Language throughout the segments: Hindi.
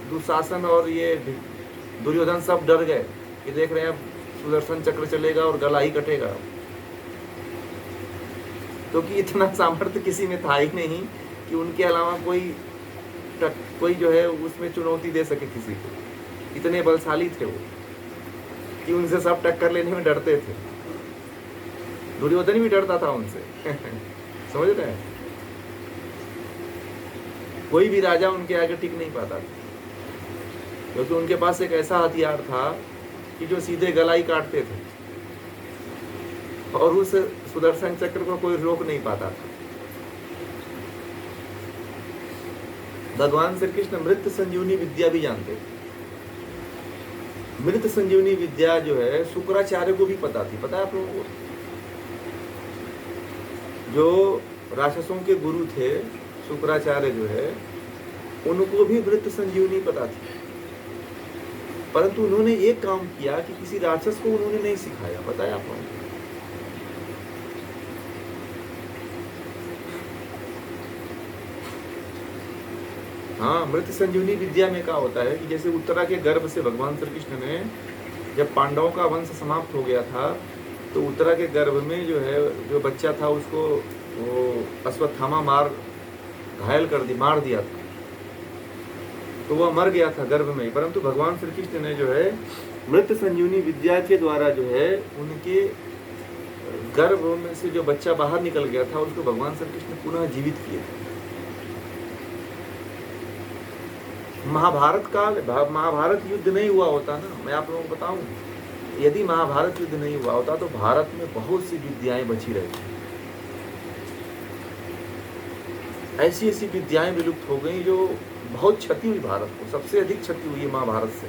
दुशासन और ये दुर्योधन सब डर गए कि देख रहे हैं सुदर्शन चक्र चलेगा और गला ही कटेगा, क्योंकि इतना सामर्थ्य किसी में था ही नहीं कि उनके अलावा कोई जो है उसमें चुनौती दे सके किसी को। इतने बलशाली थे वो कि उनसे सब टक्कर लेने में डरते थे। दुर्योधन भी डरता था उनसे समझ रहे हैं? कोई भी राजा उनके आगे टिक नहीं पाता था, क्योंकि उनके पास एक ऐसा हथियार था कि जो सीधे गला ही काटते थे, और उस सुदर्शन चक्र को कोई रोक नहीं पाता था। भगवान श्री कृष्ण मृत संजीवनी विद्या भी जानते थे। मृत संजीवनी विद्या जो है शुक्राचार्य को भी पता थी। पता है आप लोगों को? जो राक्षसों के गुरु थे शुक्राचार्य जो है, उनको भी मृत संजीवनी पता थी, परंतु उन्होंने एक काम किया कि किसी राक्षस को उन्होंने नहीं सिखाया। पता है आप लोगों को? हाँ, मृत संजीवनी विद्या में क्या होता है कि जैसे उत्तरा के गर्भ से भगवान श्री कृष्ण ने, जब पांडवों का वंश समाप्त हो गया था, तो उत्तरा के गर्भ में जो है जो बच्चा था उसको वो अश्वत्थामा घायल मार दिया था, तो वह मर गया था गर्भ में ही। परंतु भगवान श्री कृष्ण ने जो है मृत संजीवनी विद्या के द्वारा जो है उनके गर्भ में से जो बच्चा बाहर निकल गया था उसको भगवान श्री कृष्ण पुनः जीवित किए। महाभारत युद्ध नहीं हुआ होता ना, मैं आप लोगों को बताऊं, यदि महाभारत युद्ध नहीं हुआ होता तो भारत में बहुत सी विद्याएं बची रहती। ऐसी ऐसी विद्याएं विलुप्त हो गई जो बहुत क्षति हुई भारत को। सबसे अधिक क्षति हुई है महाभारत से।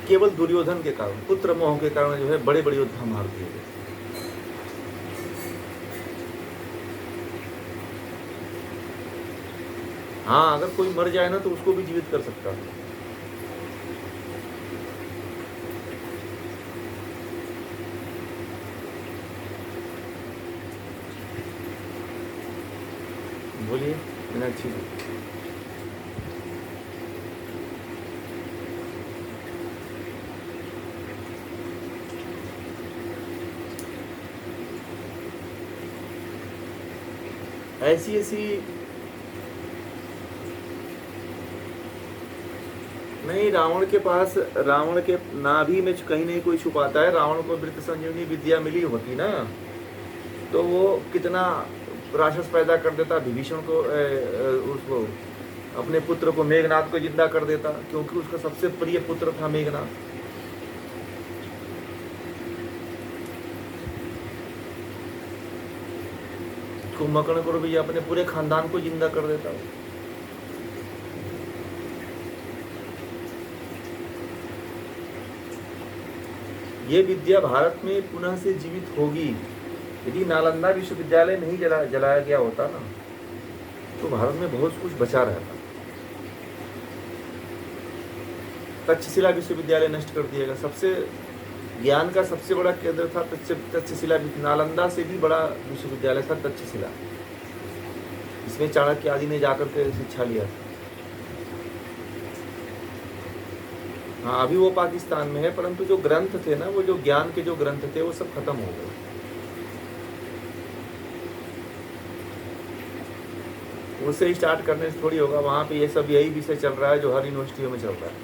केवल दुर्योधन के कारण, पुत्र मोह के कारण जो है बड़े बड़े योद्धा मार दिए गए। हाँ, अगर कोई मर जाए ना तो उसको भी जीवित कर सकता है। बोलिए मीनाक्षी जी। ऐसी ऐसी नहीं, रावण के पास, रावण के नाभि में कहीं नहीं कोई छुपाता है। रावण को मृत संजीवनी विद्या मिली होती ना तो वो कितना राक्षस पैदा कर देता। विभीषण को उसको अपने पुत्र को मेघनाथ को जिंदा कर देता, क्योंकि उसका सबसे प्रिय पुत्र था मेघनाथ। कुंभकर्ण को भी अपने पूरे खानदान को जिंदा कर देता। ये विद्या भारत में पुनः से जीवित होगी। यदि नालंदा विश्वविद्यालय नहीं जलाया गया होता ना तो भारत में बहुत कुछ बचा रहता। तक्षशिला विश्वविद्यालय नष्ट कर दिया गया। सबसे ज्ञान का सबसे बड़ा केंद्र था तक्षशिला। नालंदा से भी बड़ा विश्वविद्यालय था तक्षशिला, इसमें चाणक्य आदि ने जाकर के शिक्षा लिया था। हाँ, अभी वो पाकिस्तान में है, परंतु जो ग्रंथ थे ना, वो जो ज्ञान के जो ग्रंथ थे वो सब खत्म हो गए। उससे स्टार्ट करने से थोड़ी होगा। वहाँ पे ये सब यही विषय चल रहा है जो हर यूनिवर्सिटियों में चल रहा है,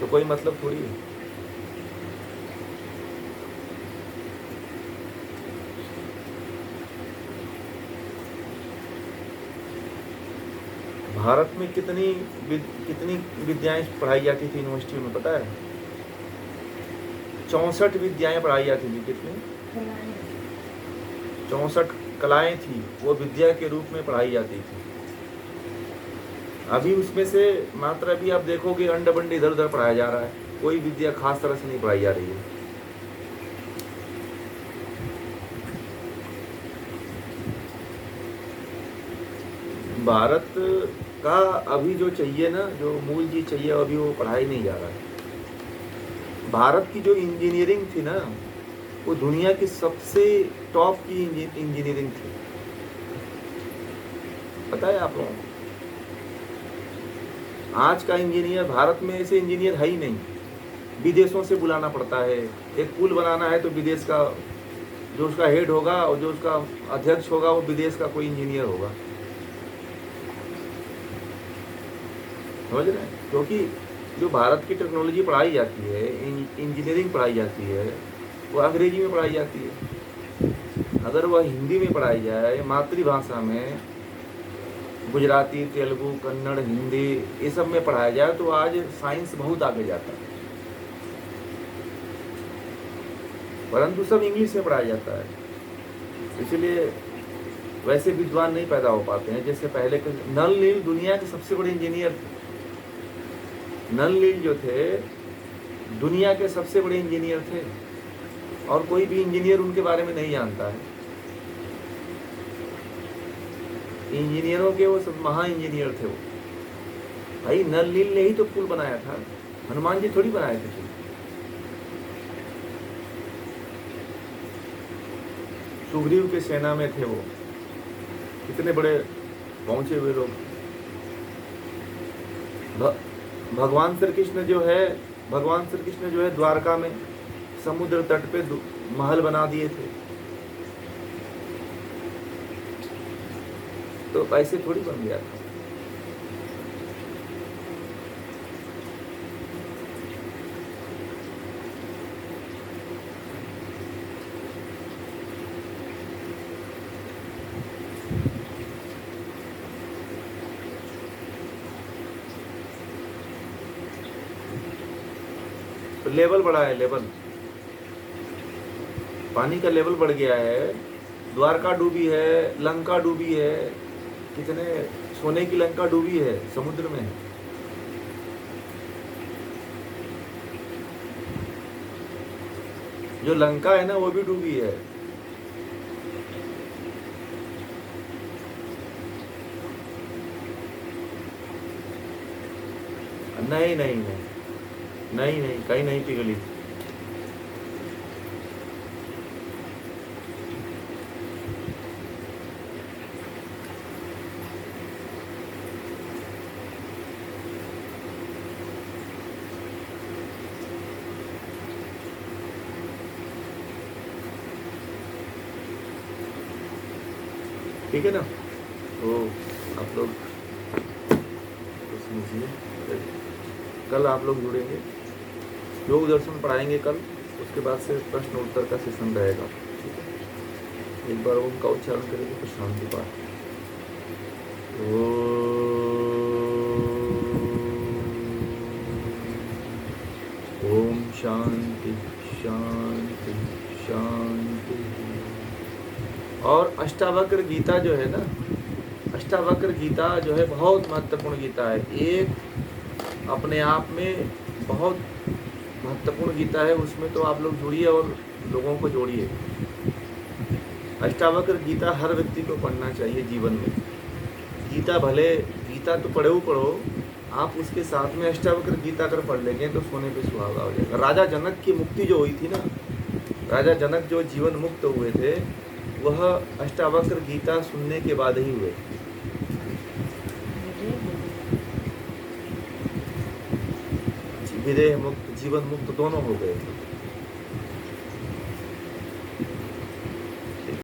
तो कोई मतलब थोड़ी है। भारत में कितनी विद्याएं पढ़ाई जाती थी यूनिवर्सिटियों में, पता है? 64 विद्याएं पढ़ाई जाती थी। कितनी? 64 कलाएं थी, वो विद्या के रूप में पढ़ाई जाती थी। अभी उसमें से मात्र अभी आप देखोगे अंड बंड इधर उधर पढ़ाया जा रहा है, कोई विद्या खास तरह से नहीं पढ़ाई जा रही है। भारत का अभी जो चाहिए ना, जो मूल चीज चाहिए, अभी वो पढ़ाई नहीं जा रहा है। भारत की जो इंजीनियरिंग थी ना, वो दुनिया की सबसे टॉप की इंजीनियरिंग थी, पता है आप लोगों को? आज का इंजीनियर, भारत में ऐसे इंजीनियर है ही नहीं, विदेशों से बुलाना पड़ता है। एक पुल बनाना है तो विदेश का जो उसका हेड होगा और जो उसका अध्यक्ष होगा वो विदेश का कोई इंजीनियर होगा, समझ रहे हैं? क्योंकि जो भारत की टेक्नोलॉजी पढ़ाई जाती है, इंजीनियरिंग पढ़ाई जाती है, वो अंग्रेजी में पढ़ाई जाती है। अगर वह हिंदी में पढ़ाई जाए, मातृभाषा में, गुजराती, तेलुगु, कन्नड़, हिंदी, ये सब में पढ़ाया जाए तो आज साइंस बहुत आगे जाता है। परंतु सब इंग्लिश में पढ़ाया जाता है, इसलिए वैसे विद्वान नहीं पैदा हो पाते हैं जैसे पहले के। नल नील दुनिया के सबसे बड़े इंजीनियर थे। नल नील जो थे दुनिया के सबसे बड़े इंजीनियर थे, और कोई भी इंजीनियर उनके बारे में नहीं जानता है। इंजीनियरों के वो सब महा इंजीनियर थे वो। भाई नल नील ने ही तो पुल बनाया था, हनुमान जी थोड़ी बनाए थे पुल। सुग्रीव के सेना में थे वो, कितने बड़े पहुंचे हुए लोग। भगवान श्री कृष्ण जो है द्वारका में समुद्र तट पे महल बना दिए थे, तो ऐसे थोड़ी बन गया था। तो लेवल बढ़ा है, लेवल, पानी का लेवल बढ़ गया है। द्वारका डूबी है, लंका डूबी है, कितने सोने की लंका डूबी है समुद्र में। जो लंका है ना वो भी डूबी है। नहीं नहीं नहीं नहीं नहीं, कहीं नहीं पिघली। ठीक है ना? तो आप लोग तो समझिए, कल आप लोग जुड़ेंगे, योग दर्शन पढ़ाएंगे कल, उसके बाद से प्रश्न उत्तर का सेशन रहेगा। ठीक है, एक बार ओम का उच्चारण करेंगे तो शांति पाठ। ओम शांति शांति शांति। और अष्टावक्र गीता जो है ना, अष्टावक्र गीता जो है बहुत महत्वपूर्ण गीता है, एक अपने आप में बहुत महत्वपूर्ण गीता है। उसमें तो आप लोग जुड़िए और लोगों को जोड़िए। अष्टावक्र गीता हर व्यक्ति को पढ़ना चाहिए जीवन में। गीता भले, गीता तो पढ़ो, आप उसके साथ में अष्टावक्र गीता अगर पढ़ लेंगे तो सोने पे सुहागा हो जाएगा। राजा जनक की मुक्ति जो हुई थी ना, राजा जनक जो जीवन मुक्त हुए थे, वह अष्टावक्र गीता सुनने के बाद ही हुए। विदेह मुक्त, जीवन मुक्त दोनों हो गए थे।